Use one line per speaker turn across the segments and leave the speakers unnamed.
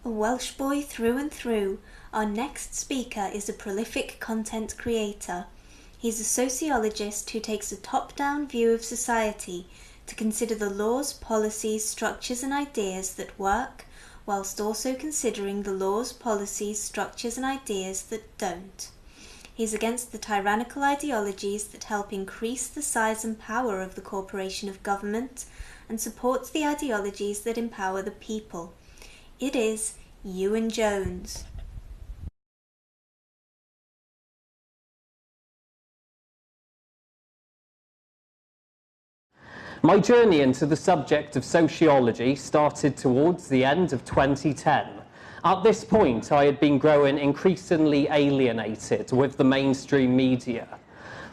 A Welsh boy through and through, our next speaker is a prolific content creator. He's a sociologist who takes a top-down view of society to consider the laws, policies, structures and ideas that work, whilst also considering the laws, policies, structures and ideas that don't. He's against the tyrannical ideologies that help increase the size and power of the corporation of government and supports the ideologies that empower the people. It is Ewan Jones.
My journey into the subject of sociology started towards the end of 2010. At this point, I had been growing increasingly alienated with the mainstream media.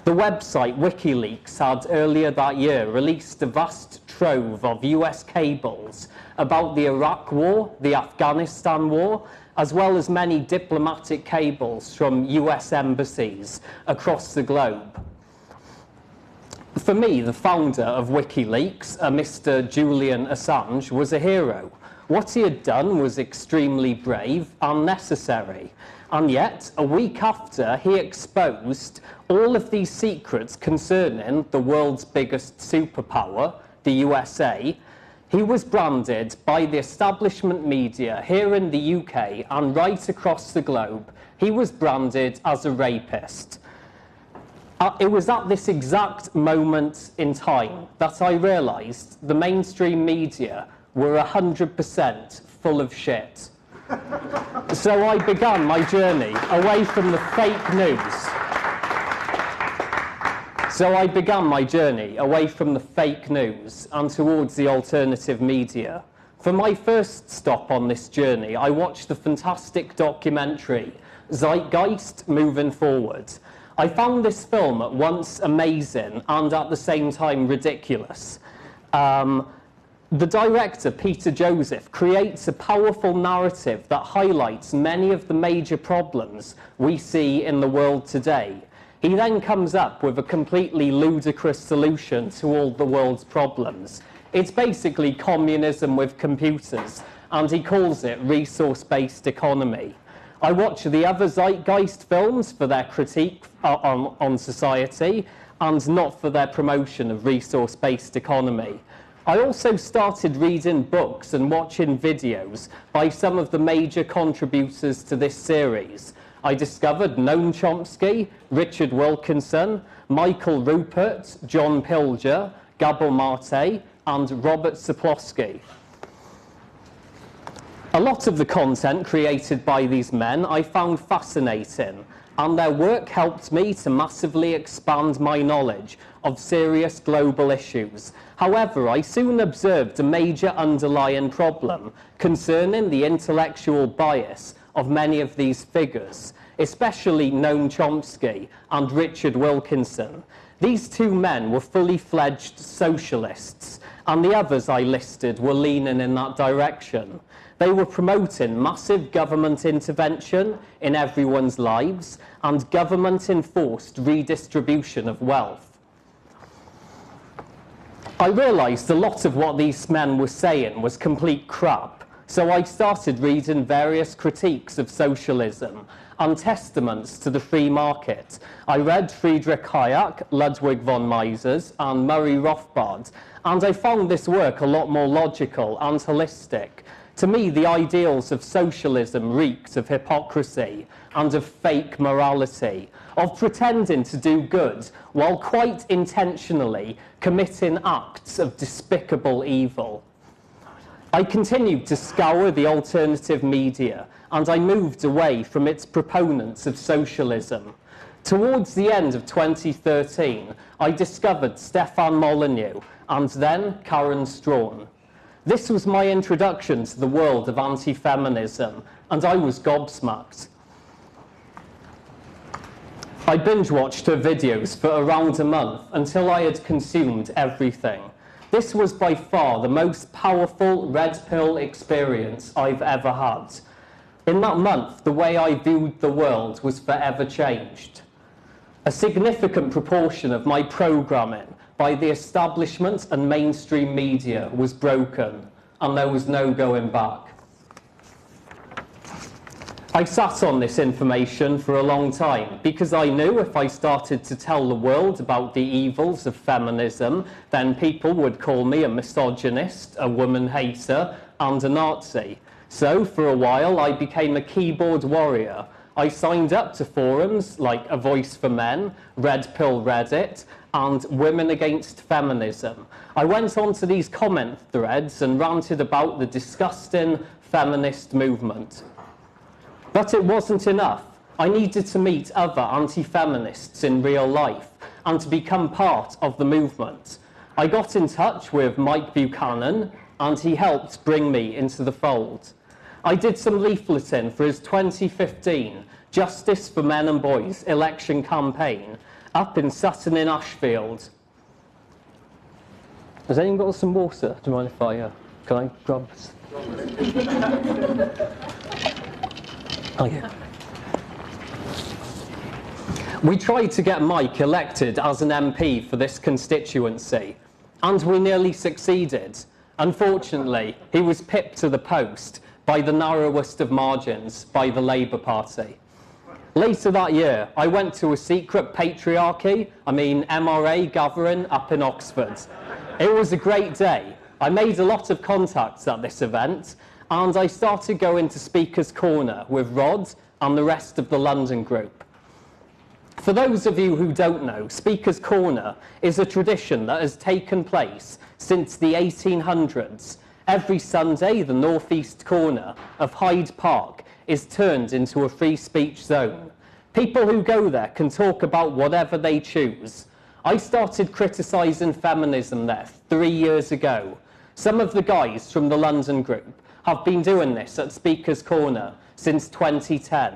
The website WikiLeaks had earlier that year released a vast trove of US cables about the Iraq War, the Afghanistan War, as well as many diplomatic cables from US embassies across the globe. For me, the founder of WikiLeaks, Mr. Julian Assange, was a hero. What he had done was extremely brave and necessary. And yet, a week after he exposed all of these secrets concerning the world's biggest superpower, the USA, he was branded by the establishment media here in the UK and right across the globe. He was branded as a rapist. It was at this exact moment in time that I realised the mainstream media were 100% full of shit. So I began my journey away from the fake news. And towards the alternative media. For my first stop on this journey, I watched the fantastic documentary Zeitgeist Moving Forward. I found this film at once amazing and at the same time ridiculous. The director, Peter Joseph, creates a powerful narrative that highlights many of the major problems we see in the world today. He then comes up with a completely ludicrous solution to all the world's problems. It's basically communism with computers, and he calls it resource-based economy. I watch the other Zeitgeist films for their critique on society, and not for their promotion of resource-based economy. I also started reading books and watching videos by some of the major contributors to this series. I discovered Noam Chomsky, Richard Wilkinson, Michael Rupert, John Pilger, Gabor Mate, and Robert Sapolsky. A lot of the content created by these men I found fascinating, and their work helped me to massively expand my knowledge of serious global issues. However, I soon observed a major underlying problem concerning the intellectual bias of many of these figures, especially Noam Chomsky and Richard Wilkinson. These two men were fully fledged socialists, and the others I listed were leaning in that direction. They were promoting massive government intervention in everyone's lives and government-enforced redistribution of wealth. I realised a lot of what these men were saying was complete crap, so I started reading various critiques of socialism and testaments to the free market. I read Friedrich Hayek, Ludwig von Mises, and Murray Rothbard, and I found this work a lot more logical and holistic. To me, the ideals of socialism reeked of hypocrisy and of fake morality, of pretending to do good while quite intentionally committing acts of despicable evil. I continued to scour the alternative media, and I moved away from its proponents of socialism. Towards the end of 2013, I discovered Stefan Molyneux, and then Karen Strawn. This was my introduction to the world of anti-feminism, and I was gobsmacked. I binge-watched her videos for around a month until I had consumed everything. This was by far the most powerful red pill experience I've ever had. In that month, the way I viewed the world was forever changed. A significant proportion of my programming by the establishment and mainstream media was broken, and there was no going back. I sat on this information for a long time because I knew if I started to tell the world about the evils of feminism, then people would call me a misogynist, a woman hater, and a Nazi. So for a while I became a keyboard warrior. I signed up to forums like A Voice for Men, Red Pill Reddit, and Women Against Feminism. I went onto these comment threads and ranted about the disgusting feminist movement. But it wasn't enough. I needed to meet other anti-feminists in real life and to become part of the movement. I got in touch with Mike Buchanan and he helped bring me into the fold. I did some leafleting for his 2015 Justice for Men and Boys election campaign up in Sutton in Ashfield. Has anyone got some water? Do you mind if can I grab this? Oh, yeah. We tried to get Mike elected as an MP for this constituency, and we nearly succeeded. Unfortunately, he was pipped to the post by the narrowest of margins by the Labour Party. Later that year, I went to a secret MRA gathering up in Oxford. It was a great day. I made a lot of contacts at this event, and I started going to Speaker's Corner with Rod and the rest of the London group. For those of you who don't know, Speaker's Corner is a tradition that has taken place since the 1800s. Every Sunday, the northeast corner of Hyde Park is turned into a free speech zone. People who go there can talk about whatever they choose. I started criticising feminism there 3 years ago. Some of the guys from the London group have been doing this at Speaker's Corner since 2010.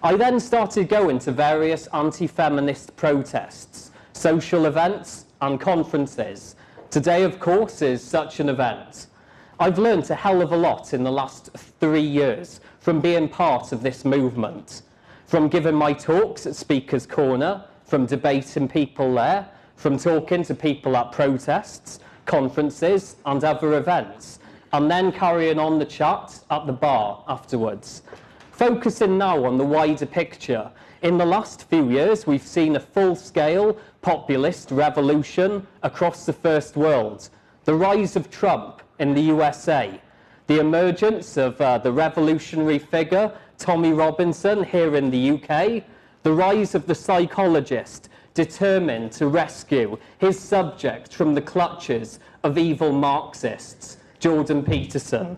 I then started going to various anti-feminist protests, social events and conferences. Today, of course, is such an event. I've learned a hell of a lot in the last 3 years from being part of this movement, from giving my talks at Speaker's Corner, from debating people there, from talking to people at protests, conferences and other events, and then carrying on the chat at the bar afterwards. Focusing now on the wider picture, in the last few years we've seen a full-scale populist revolution across the first world, the rise of Trump in the USA, the emergence of the revolutionary figure Tommy Robinson here in the UK, the rise of the psychologist determined to rescue his subject from the clutches of evil Marxists, Jordan Peterson.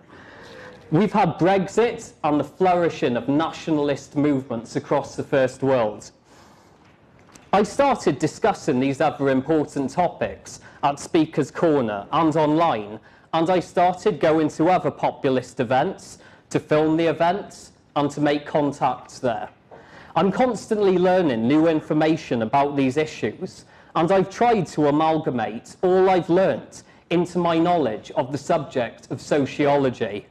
We've had Brexit and the flourishing of nationalist movements across the first world. I started discussing these other important topics at Speaker's Corner and online, and I started going to other populist events, to film the events and to make contacts there. I'm constantly learning new information about these issues, and I've tried to amalgamate all I've learnt into my knowledge of the subject of sociology.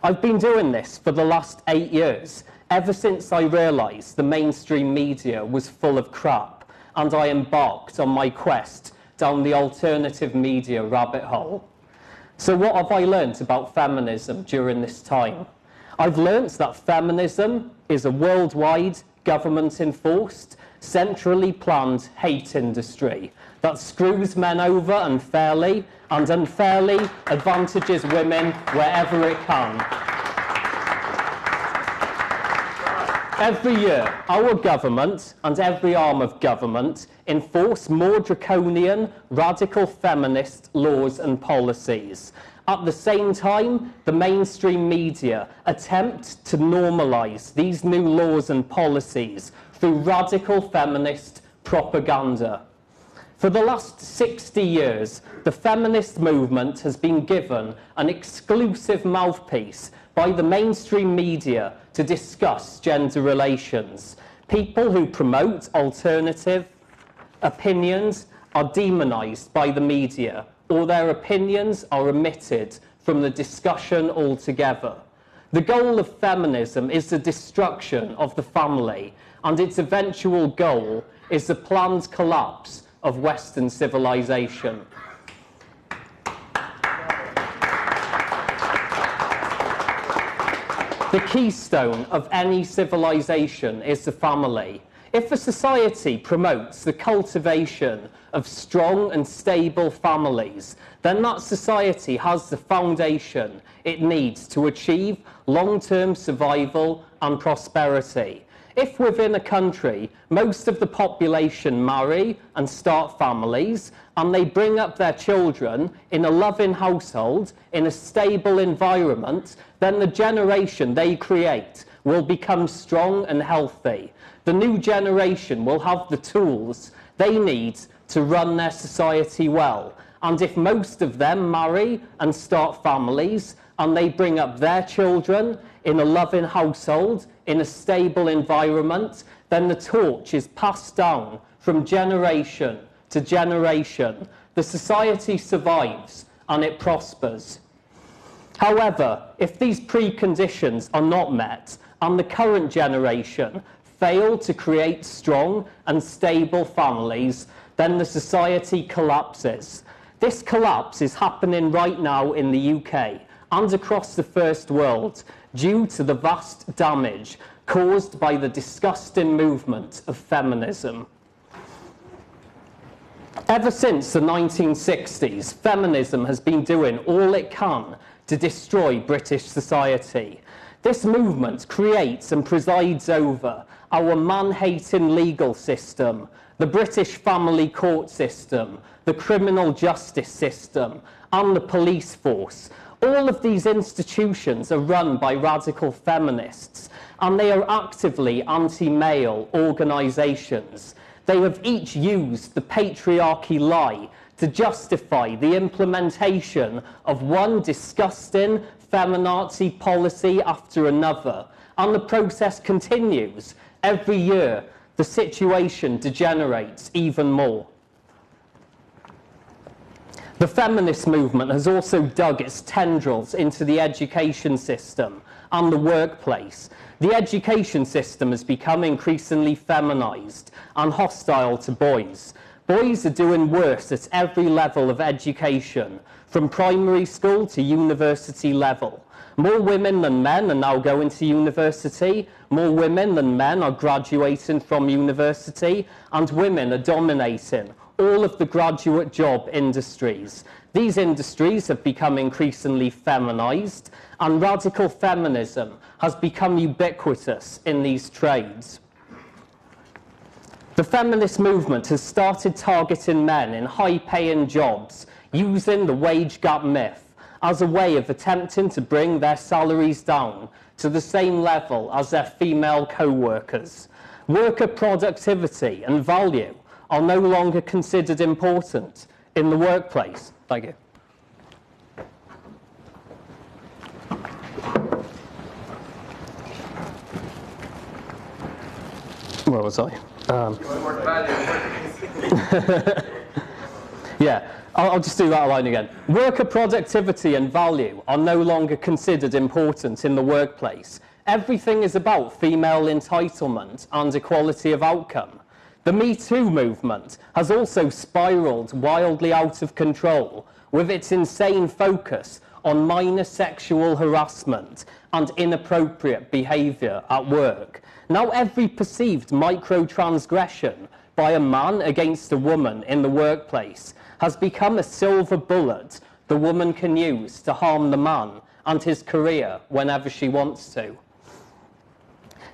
I've been doing this for the last 8 years, ever since I realised the mainstream media was full of crap, and I embarked on my quest down the alternative media rabbit hole. So what have I learnt about feminism during this time? I've learnt that feminism is a worldwide, government-enforced, centrally planned hate industry that screws men over unfairly and unfairly advantages women wherever it can. Every year, our government and every arm of government enforce more draconian, radical feminist laws and policies. At the same time, the mainstream media attempt to normalise these new laws and policies through radical feminist propaganda. For the last 60 years, the feminist movement has been given an exclusive mouthpiece by the mainstream media to discuss gender relations. People who promote alternative opinions are demonised by the media, or their opinions are omitted from the discussion altogether. The goal of feminism is the destruction of the family, and its eventual goal is the planned collapse of Western civilization. The keystone of any civilization is the family. If a society promotes the cultivation of strong and stable families, then that society has the foundation it needs to achieve long-term survival and prosperity. If within a country, most of the population marry and start families, and they bring up their children in a loving household, in a stable environment, then the generation they create will become strong and healthy. The new generation will have the tools they need to run their society well. And if most of them marry and start families, and they bring up their children in a loving household, in a stable environment, then the torch is passed down from generation to generation. The society survives and it prospers. However, if these preconditions are not met and the current generation fail to create strong and stable families, then the society collapses. This collapse is happening right now in the UK and across the First World due to the vast damage caused by the disgusting movement of feminism. Ever since the 1960s, feminism has been doing all it can to destroy British society. This movement creates and presides over our man-hating legal system, the British family court system, the criminal justice system, and the police force. All of these institutions are run by radical feminists, and they are actively anti-male organisations. They have each used the patriarchy lie to justify the implementation of one disgusting feminazi policy after another, and the process continues. Every year, the situation degenerates even more. The feminist movement has also dug its tendrils into the education system and the workplace. The education system has become increasingly feminised and hostile to boys. Boys are doing worse at every level of education, from primary school to university level. More women than men are now going to university, more women than men are graduating from university, and women are dominating all of the graduate job industries. These industries have become increasingly feminised, and radical feminism has become ubiquitous in these trades. The feminist movement has started targeting men in high-paying jobs, using the wage gap myth as a way of attempting to bring their salaries down to the same level as their female co-workers. Worker productivity and value are no longer considered important in the workplace. Thank you. Where was I? Yeah, I'll just do that line again. Worker productivity and value are no longer considered important in the workplace. Everything is about female entitlement and equality of outcome. The Me Too movement has also spiraled wildly out of control, with its insane focus on minor sexual harassment and inappropriate behaviour at work. Now every perceived micro-transgression by a man against a woman in the workplace has become a silver bullet the woman can use to harm the man and his career whenever she wants to.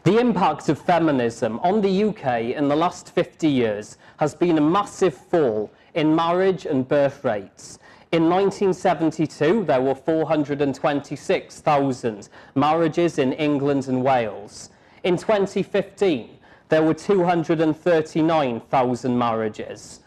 The impact of feminism on the UK in the last 50 years has been a massive fall in marriage and birth rates. In 1972, there were 426,000 marriages in England and Wales. In 2015, there were 239,000 marriages.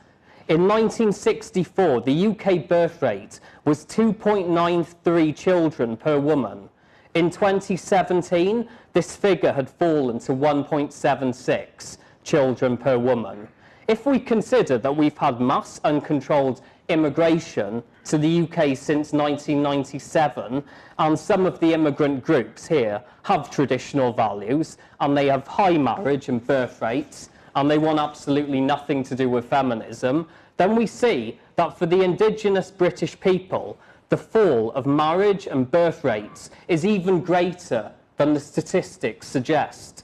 In 1964, the UK birth rate was 2.93 children per woman. In 2017, this figure had fallen to 1.76 children per woman. If we consider that we've had mass uncontrolled immigration to the UK since 1997, and some of the immigrant groups here have traditional values, and they have high marriage and birth rates, and they want absolutely nothing to do with feminism, then we see that for the indigenous British people, the fall of marriage and birth rates is even greater than the statistics suggest.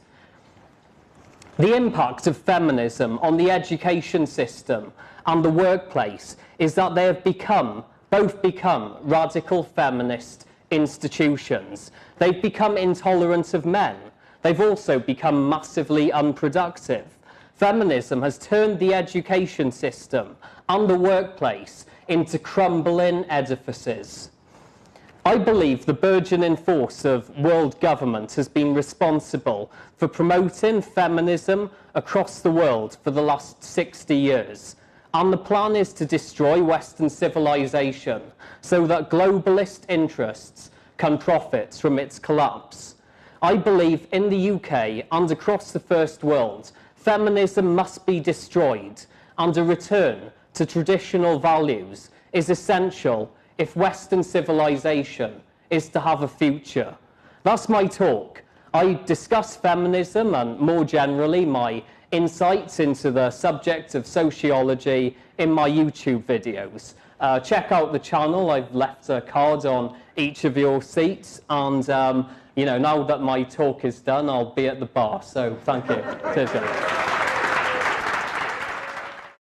The impact of feminism on the education system and the workplace is that they have both become radical feminist institutions. They've become intolerant of men. They've also become massively unproductive. Feminism has turned the education system and the workplace into crumbling edifices. I believe the burgeoning force of world government has been responsible for promoting feminism across the world for the last 60 years. And the plan is to destroy Western civilization so that globalist interests can profit from its collapse. I believe in the UK and across the First World, feminism must be destroyed, and a return to traditional values is essential if Western civilization is to have a future. That's my talk. I discuss feminism and, more generally, my insights into the subject of sociology in my YouTube videos. Check out the channel. I've left a card on each of your seats, and you know, now that my talk is done, I'll be at the bar. So thank you. Cheers, guys.